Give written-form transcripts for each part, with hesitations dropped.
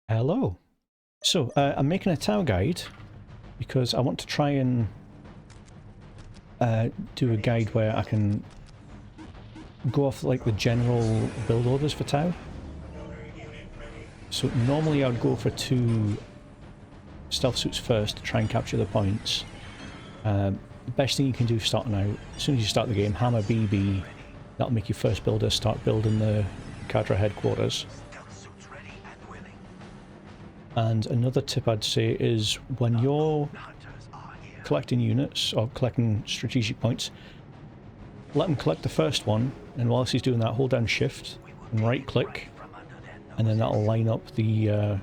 Hello. So, I'm making a Tau guide because I want to try and do a guide where I can go off like the general build orders for Tau. So normally I'd go for 2 stealth suits first to try and capture the points. The best thing you can do starting out, as soon as you start the game, hammer BB, that'll make your first builder start building the cadre headquarters. And another tip I'd say is when you're collecting units or collecting strategic points, let him collect the first one, and whilst he's doing that, hold down shift and right click, and then that'll line up the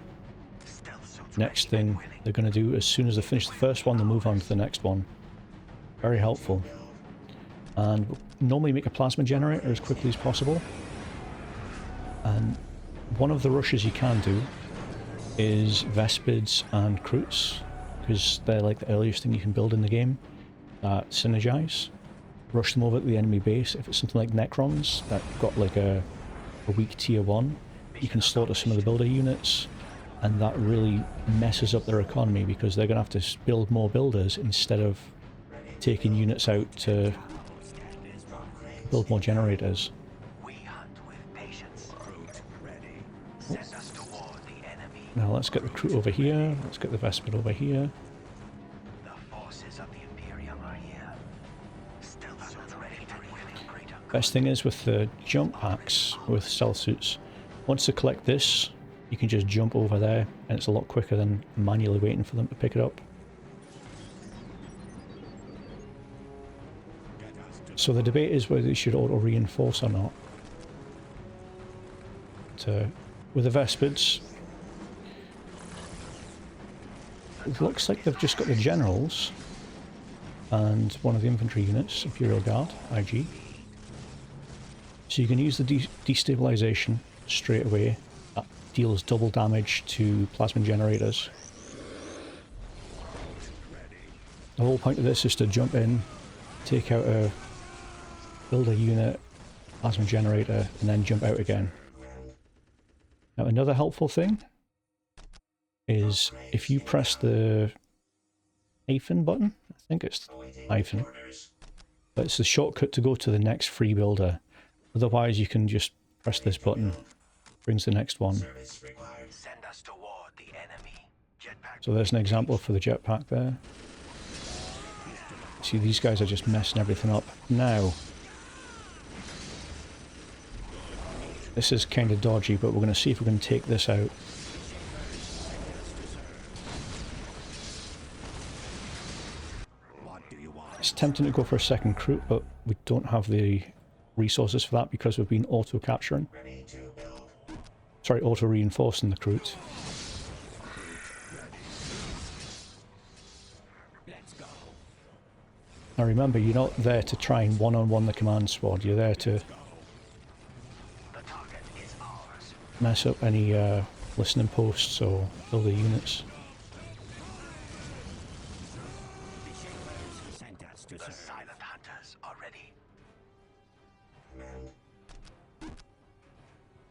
next thing they're going to do. As soon as they finish the first one, they'll move on to the next one. Very helpful. And normally make a plasma generator as quickly as possible. And one of the rushes you can do is Vespids and Crutes, because they're like the earliest thing you can build in the game that synergize. Rush them over to the enemy base. If it's something like Necrons that got like a weak tier 1, you can slaughter some of the builder units, and that really messes up their economy because they're going to have to build more builders instead of taking units out to build more generators. Now let's get the crew over here, let's get the Vespid over here. Best thing is with the jump packs with stealth suits, once they collect this, you can just jump over there and it's a lot quicker than manually waiting for them to pick it up. So the debate is whether you should auto-reinforce or not. With the Vespids, it looks like they've just got the generals and one of the infantry units, Imperial Guard, IG. So you can use the destabilization straight away. That deals double damage to plasma generators. The whole point of this is to jump in, take out a builder unit, plasma generator, and then jump out again. Now another helpful thing is if you press the hyphen button, I think it's hyphen, but it's the shortcut to go to the next free builder. Otherwise you can just press this button, brings the next one. So there's an example for the jetpack there. See, these guys are just messing everything up. Now, this is kind of dodgy, but we're going to see if we can take this out. It's tempting to go for a second crew, but we don't have the resources for that because we've been auto-capturing. Sorry, auto-reinforcing the crews. Now remember, you're not there to try and one-on-one the command squad, you're there to mess up any listening posts or builder units.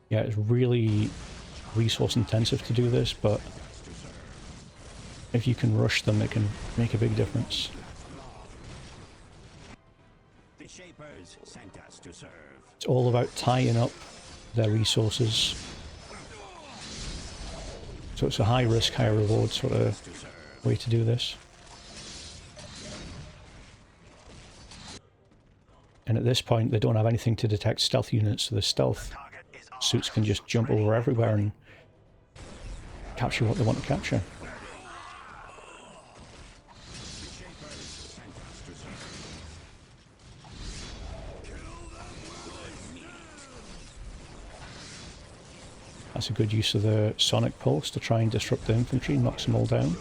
Yeah, it's really resource intensive to do this, but if you can rush them, it can make a big difference. It's all about tying up their resources. So it's a high risk, high reward sort of way to do this. And at this point, they don't have anything to detect stealth units, so the stealth suits can just jump over everywhere and capture what they want to capture. That's a good use of the sonic pulse to try and disrupt the infantry, knocks them all down.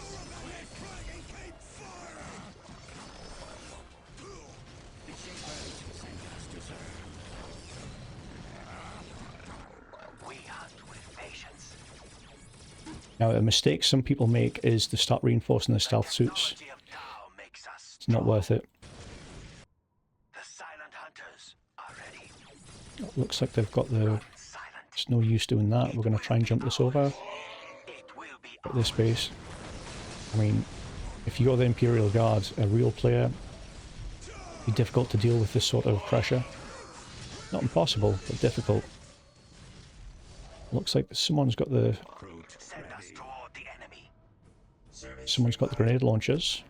Now, a mistake some people make is to start reinforcing the stealth suits. It's not worth it. It looks like they've got the... There's no use doing that. We're going to try and jump this over. at this base. I mean, if you're the Imperial Guard, a real player, it'd be difficult to deal with this sort of pressure. Not impossible, but difficult. Looks like someone's got the grenade launchers.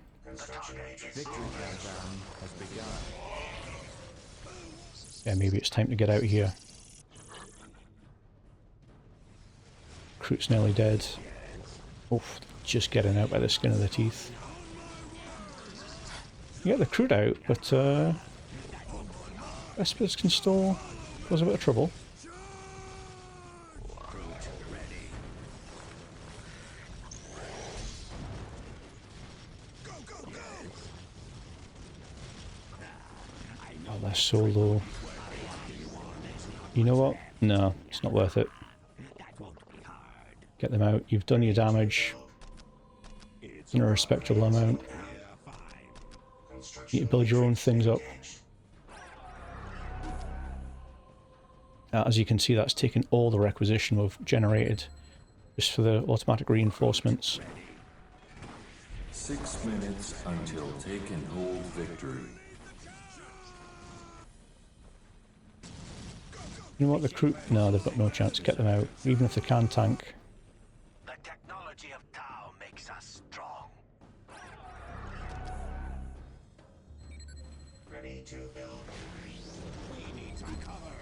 Yeah, maybe it's time to get out of here. Recruit's nearly dead. Oof, just getting out by the skin of the teeth. You get the recruit out, but Vespers can still cause a bit of trouble. Oh, they're so low. You know what? No, it's not worth it. Get them out. You've done your damage in a respectable amount. You need to build your own things up. As you can see, that's taken all the requisition we've generated just for the automatic reinforcements. 6 minutes until take and hold victory. You know what, the crew? No, they've got no chance. Get them out, even if they can tank. The technology of Tau makes us strong. Ready to build. We need to recover.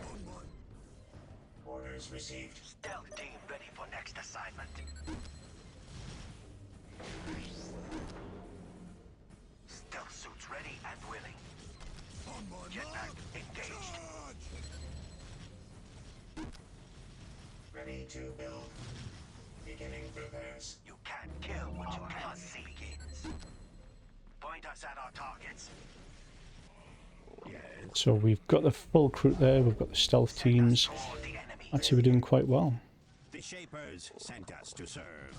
Orders received. Stealth team ready for next assignment. Stealth suits ready and willing. Jetpack engaged. Ready to build. Beginning repairs. You can't kill what you can't see. Begins. Point us at our targets. So we've got the full crew there, we've got the stealth teams. I'd say we're doing quite well. The Shapers sent us to serve.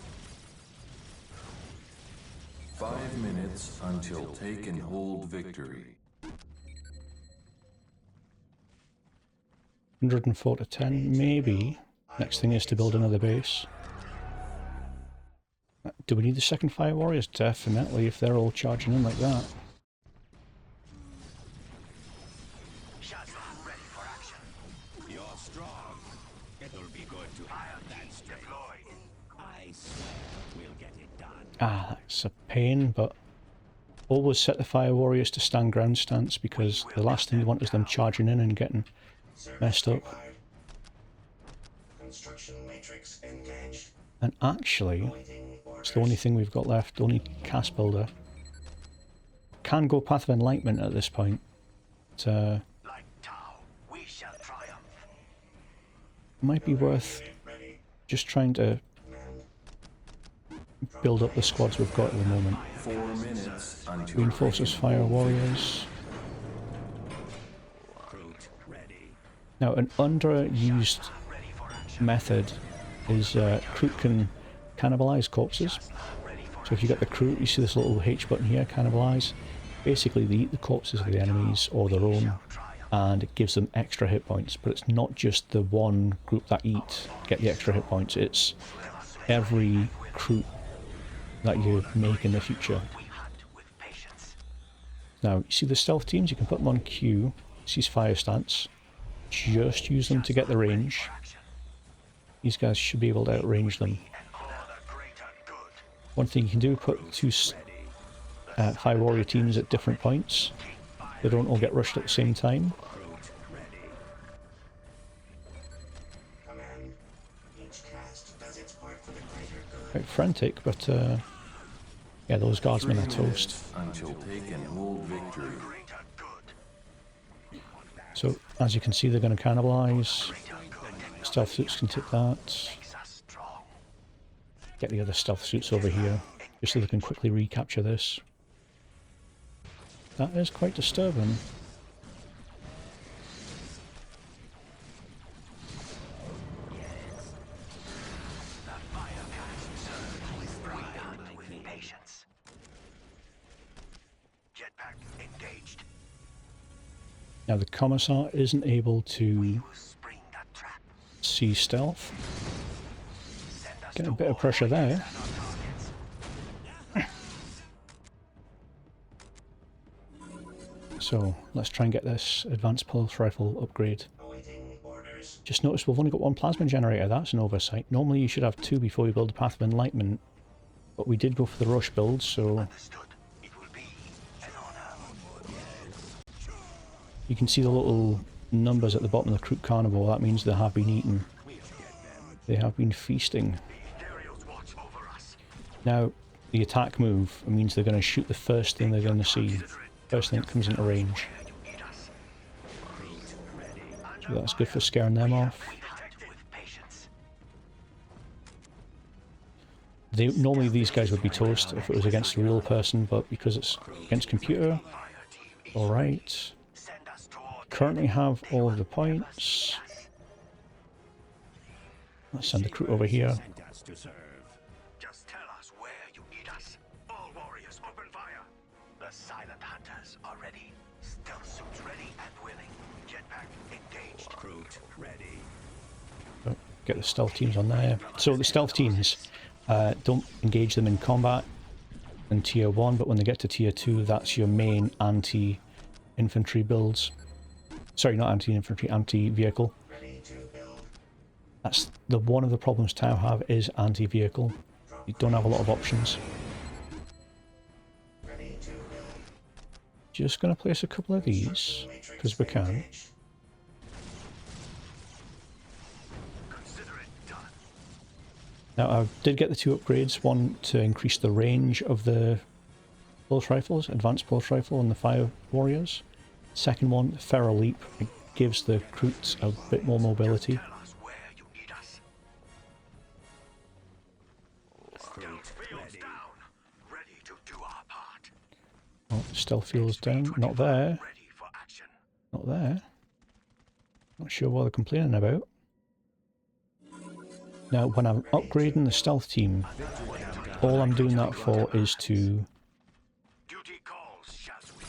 5 minutes until take and hold victory. 104 to 10, maybe. Next thing is to build another base. Do we need the second Fire Warriors? Definitely, if they're all charging in like that. Ready for action. You're strong. It'll be good to have that strength. I swear we'll get it done. Ah, that's a pain, but always set the Fire Warriors to stand ground stance, because the last thing you want is them charging in and getting messed up. Construction matrix engaged. And actually, it's the only thing we've got left, only cast builder. Can go Path of Enlightenment at this point. But, Like Tau, we shall triumph. might be worth just trying to build up the squads we've got at the moment. 4 minutes until Reinforces Fire Warriors. Now, an underused method is Kroot can cannibalize corpses. So if you get the Kroot, you see this little H button here, cannibalize. Basically, they eat the corpses of the enemies or their own, and it gives them extra hit points. But it's not just the one group that get the extra hit points, it's every Kroot that you make in the future. Now, you see the stealth teams, you can put them on Q, cease fire stance. Just use them to get the range. These guys should be able to outrange them. One thing you can do, put two Fire Warrior teams at different points. They don't all get rushed at the same time. Quite frantic, but yeah, those guardsmen are toast. until take and hold victory. So, as you can see, they're going to cannibalize. Stealth suits can take that. Get the other stealth suits over here, just so they can quickly recapture this. That is quite disturbing. Now the Commissar isn't able to see stealth. Getting a bit of pressure there. So let's try and get this advanced pulse rifle upgrade. Awaiting orders. Just noticed we've only got one plasma generator. That's an oversight. Normally you should have two before you build a path of enlightenment, but we did go for the rush build, so Understood. It will be an honor. you can see the little numbers at the bottom of the Kroot carnivore. That means they have been eaten. They have been feasting. Imperials watch over us. Now, the attack move means they're going to shoot the first thing they're going to see. First thing that comes into range. You eat us. So that's good for scaring them off. Act with patience. Normally these guys would be toast if it was against a real person, but because it's against computer, alright. Send us toward Currently have all of the points. Let's send the crew over here. Sent us to serve. Just tell us where you need us. All warriors open fire. The silent hunters are ready. Stealth suits ready and willing. Jetpack engaged. Recruit ready. Oh, get the stealth teams on there. So the stealth teams, don't engage them in combat in tier 1, but when they get to tier 2, that's your main anti-infantry builds. Sorry, not anti-infantry, anti-vehicle. Ready to build. That's one of the problems Tau have is anti-vehicle. You don't have a lot of options. Ready to build. Just going to place a couple of these, because we can. Engaged. Consider it done. Now I did get the two upgrades, one to increase the range of the pulse rifles, advanced pulse rifle and the fire warriors. Second one, Feral Leap, it gives the Kroots a bit more mobility. Tell us where you need us. Stealth fields down. Ready to do our part. Oh, stealth field's down, not there, Ready for action. not there. Not sure what they're complaining about. Now when I'm upgrading the stealth team, all I'm doing that for is to Duty calls, shall we?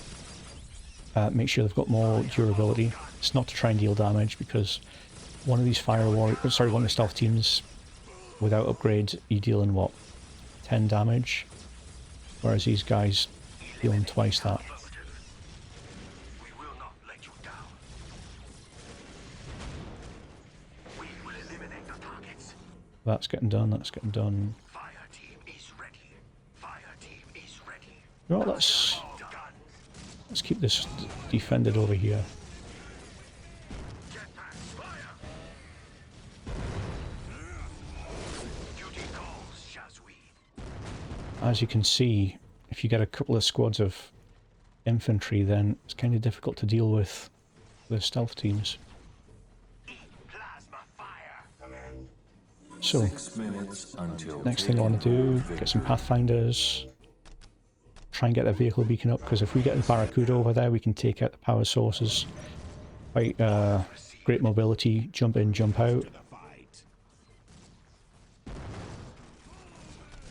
make sure they've got more durability. It's not to try and deal damage, because one of these one of the stealth teams without upgrades you deal in what, 10 damage, whereas these guys dealing twice that. We will not let you down. We will eliminate the targets. That's getting done, that's getting done. Fire team is ready. Fire team is ready. You know what, let's keep this defended over here. Jetpacks, fire! Duty calls, shall we? As you can see, if you get a couple of squads of infantry, then it's kind of difficult to deal with the stealth teams. Plasma fire! Command. So, 6 minutes until next thing I want to do, get some pathfinders, try and get the vehicle beacon up, because if we get the Barracuda over there, we can take out the power sources. Quite great mobility, jump in, jump out. The fight.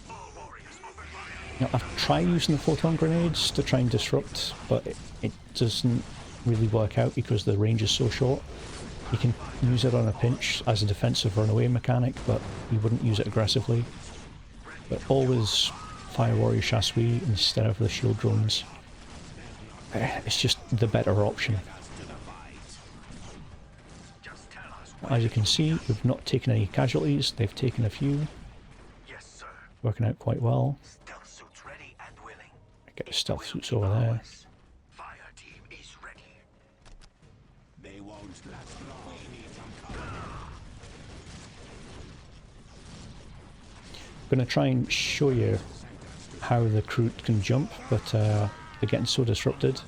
All warriors open fire! Now, I've tried using the photon grenades to try and disrupt, but it doesn't really work out because the range is so short. You can use it on a pinch as a defensive runaway mechanic, but you wouldn't use it aggressively. But always fire warrior chassis instead of the shield drones. It's just the better option. Just tell us. As you can see, we've not taken any casualties, they've taken a few, Yes, sir. working out quite well. Stealth suits ready and willing. Get the stealth suits over there. Fire team is ready. They won't last long. We need some cover. I'm going to try and show you how the Kroot can jump, but they're getting so disrupted.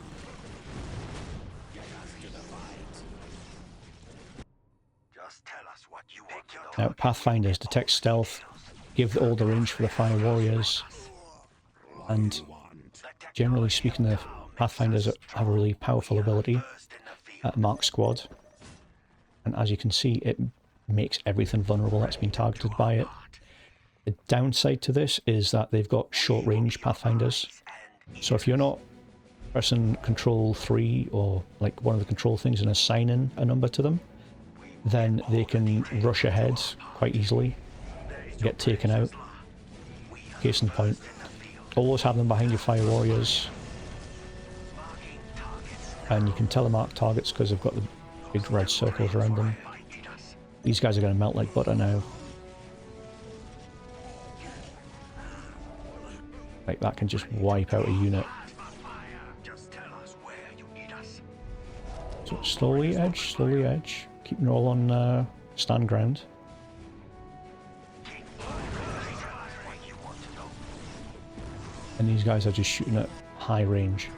Just tell us what you want to know. Now, Pathfinders detect stealth, give all the range for the fire warriors, and generally speaking, the Pathfinders have a really powerful ability at Mark Squad, and as you can see, it makes everything vulnerable that's been targeted by it. The downside to this is that they've got short range Pathfinders, so if you're not pressing Control 3 or like one of the control things and assigning a number to them, then they can rush ahead quite easily, get taken out. Case in point, always have them behind your fire warriors. And you can telemark targets because they've got the big red circles around them. These guys are going to melt like butter now. Like that can just wipe out a unit. So slowly edge. Keeping it all on stand ground. And these guys are just shooting at high range.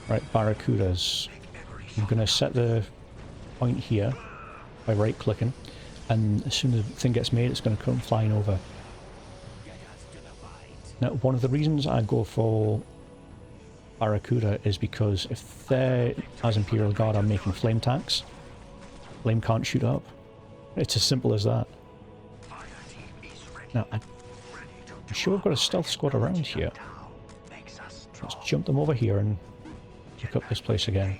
Right, Barracudas. I'm going to set the point here by right clicking, and as soon as the thing gets made it's going to come flying over. Now one of the reasons I go for Barracuda is because if they're, as Imperial Guard, are making flame tanks, flame can't shoot up. It's as simple as that. Now I'm sure I've got a stealth squad around here. Let's jump them over here and pick up this place again.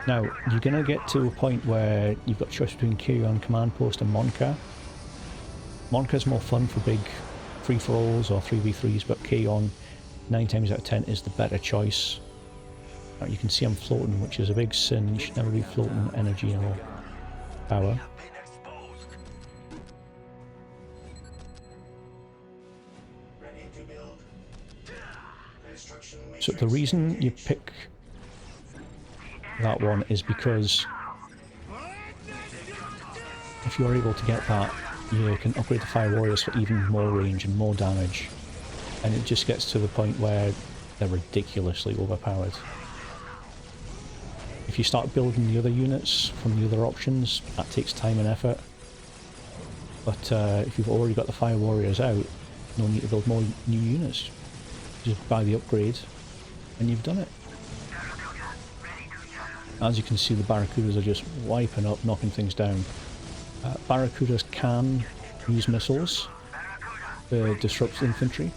Now, you're going to get to a point where you've got a choice between Kirion Command Post and Monka. Monka's more fun for big free-for-alls or 3v3s, but Kirion, 9 times out of 10, is the better choice. Now, you can see I'm floating, which is a big sin. You should never be floating energy or power. So the reason you pick that one is because if you're able to get that, you can upgrade the Fire Warriors for even more range and more damage. And it just gets to the point where they're ridiculously overpowered. If you start building the other units from the other options, that takes time and effort. But if you've already got the Fire Warriors out, no need to build more new units. Just buy the upgrade and you've done it. As you can see, the Barracudas are just wiping up, knocking things down. Barracudas can use missiles to disrupt infantry.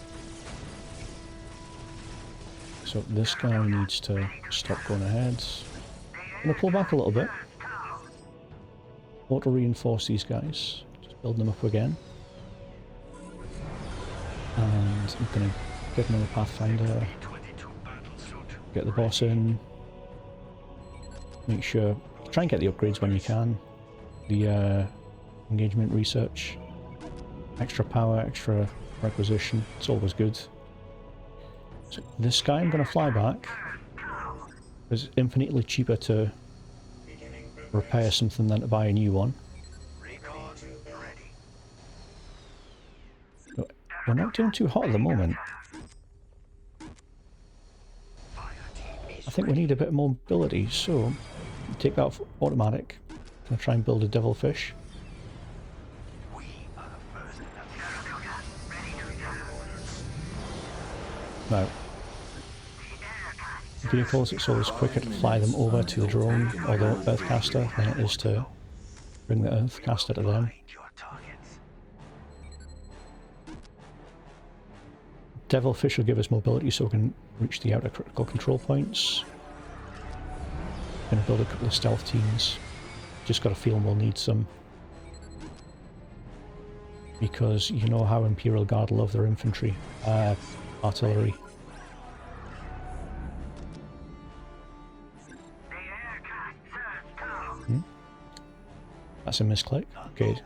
So this guy needs to stop going ahead. I'm going to pull back a little bit. Auto reinforce these guys. Just build them up again. And I'm going to get another Pathfinder. Get the boss in. Make sure, try and get the upgrades when you can. The engagement research. Extra power, extra requisition. It's always good. So this guy I'm going to fly back. It's infinitely cheaper to repair something than to buy a new one. But we're not doing too hot at the moment. I think we need a bit more mobility, so take that off automatic. I'm going to try and build a devilfish. Now, vehicles, it's always quicker to fly them over to the drone or the Earthcaster than it is to bring the Earthcaster to them. Devilfish will give us mobility so we can reach the outer critical control points. Going to build a couple of stealth teams. Just got a feeling we'll need some. Because you know how Imperial Guard love their infantry. Artillery. That's a misclick. Okay.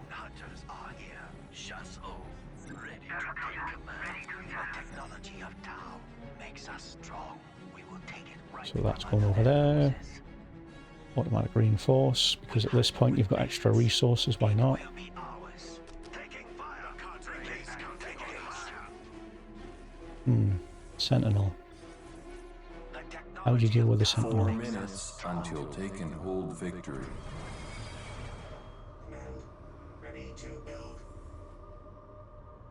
So that's going over there. Automatic reinforce, because at this point you've got extra resources, why not? Sentinel. How do you deal with the Sentinel? 4 minutes until take and hold victory.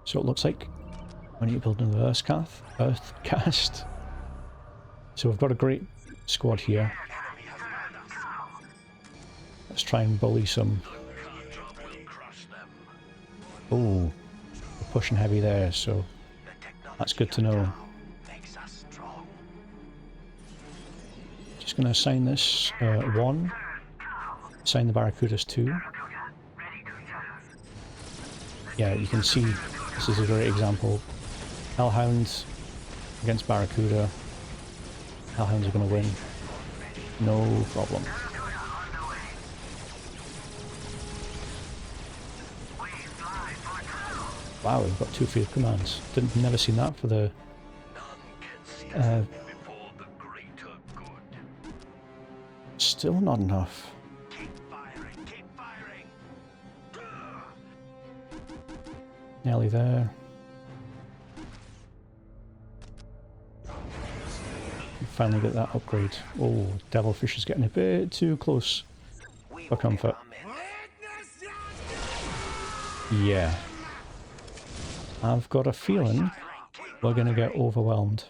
So it looks like we need to build another Earthcast. So we've got a great squad here. Let's try and bully some. Oh, we're pushing heavy there, so that's good to know. Just going to assign this 1, assign the Barracudas 2. Yeah, you can see this is a great example. Hellhound against Barracuda. Hellhounds are going to win. No problem. Wow, we've got 2 field commands. Never seen that for the... still not enough. Nearly there. Finally get that upgrade. Oh, Devilfish is getting a bit too close for comfort. Yeah. I've got a feeling we're going to get overwhelmed.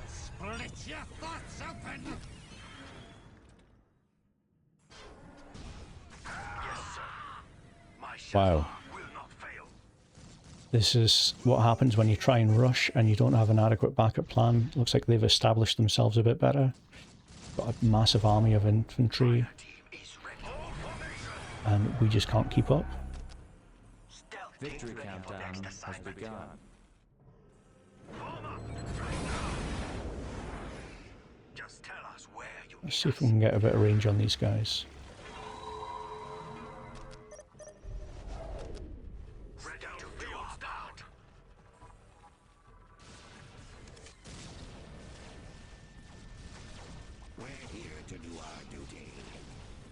Split your thoughts open! Wow. This is what happens when you try and rush and you don't have an adequate backup plan. Looks like they've established themselves a bit better. Got a massive army of infantry. And we just can't keep up. Victory countdown has begun. Let's see if we can get a bit of range on these guys.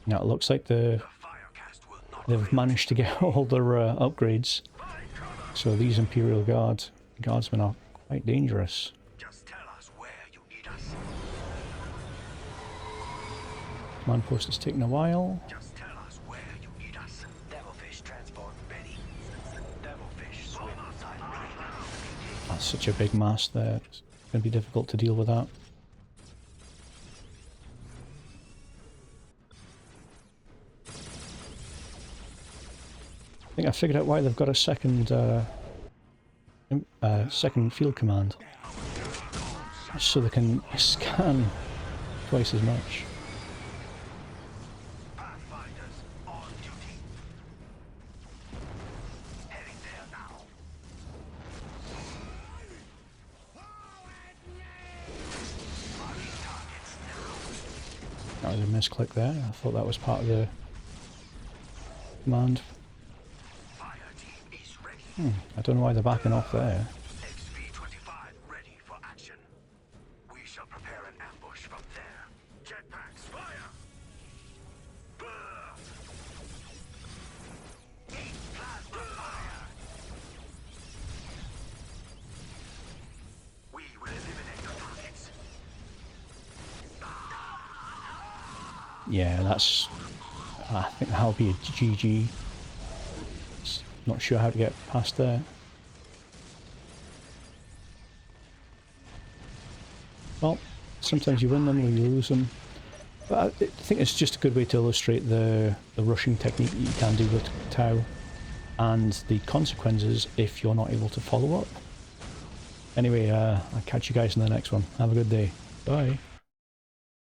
Now it looks like they've managed to get all their upgrades. So these Imperial Guardsmen are quite dangerous. Command post is taking a while. That's such a big mass there. It's going to be difficult to deal with that. I think I figured out why they've got a second field command, so they can scan twice as much. That was a misclick there. I thought that was part of the command. I don't know why they're backing off there. Ready for action. We shall prepare an ambush from there. Jetpacks, fire! Plasma fire! We will eliminate the targets. Yeah, that's... I think that'll be a GG. Not sure how to get past there. Well, sometimes you win them or you lose them. But I think it's just a good way to illustrate the rushing technique that you can do with Tau and the consequences if you're not able to follow up. Anyway, I'll catch you guys in the next one. Have a good day. Bye.